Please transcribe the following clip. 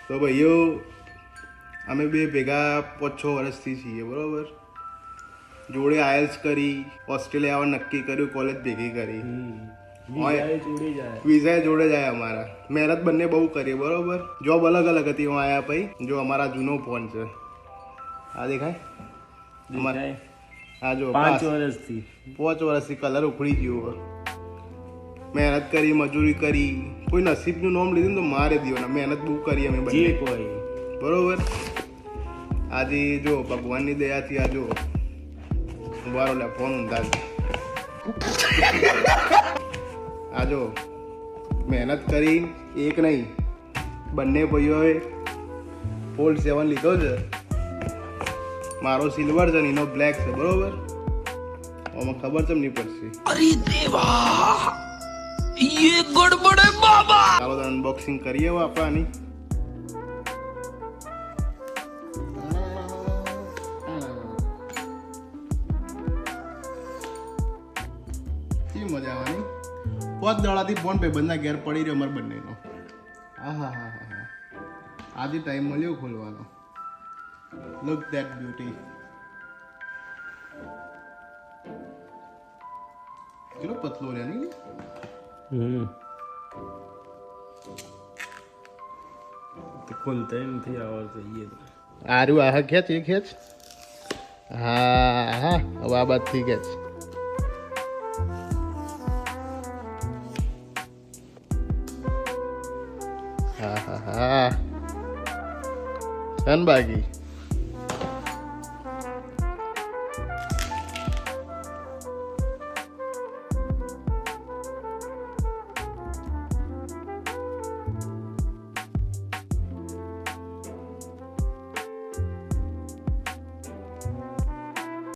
તો ભાઈઓ અમે બે ભેગા 5-6 વર્ષથી છીએ બરોબર. જોડે આયલ્સ કરી, ઓસ્ટ્રેલિયા આવવાનું નક્કી કર્યું, કોલેજ ભેગી કરી. વિઝા જોડે જાય અમારા. મહેનત બંને બહુ કરી બરોબર. જોબ અલગ અલગ હતી. હું આયા પછી જો અમારા જૂનો ફોન છે આ દેખાય અમારા. હા જો 5 વર્ષથી કલર ઉખડી ગયો. મહેનત કરી, મજૂરી કરી, કોઈ નસીબનું નામ લીધું ને તો મારે દીવાના. મહેનત બહુ કરી અમે બંને બરોબર. આજે જો ભગવાનની દયાથી આ જો ઉભારો લે ફોન ઊંધા આ જો મહેનત કરી. એક નહીં બંને ભાઈઓએ ફોલ્ડ 7 લીધો છે. મારો સિલ્વર છે ને એનો બ્લેક છે બરોબર. આમાં ખબર ચમ નહીં પડશે. અરે દેવા ये गड़बड़ है बाबा. ચાલો તો અનબોક્સિંગ કરીએ હવે આપણે આની. કેવી મજા આવવાની. 5 દાડાથી ફોન પે બંધા ઘેર પડી રહ્યો અમારે બંનેનો. હા હા હા હા હા આજે ટાઈમ મળ્યો ખોલવાનો. Look that beauty. કેટલો પતલો રે નહીં. તો ખોલતા નથી આવડતું. આરું આ ખેંચ એ ખેંચ. હા હા હવે આ બાદથી ખેંચ. હા હા હા સન બાકી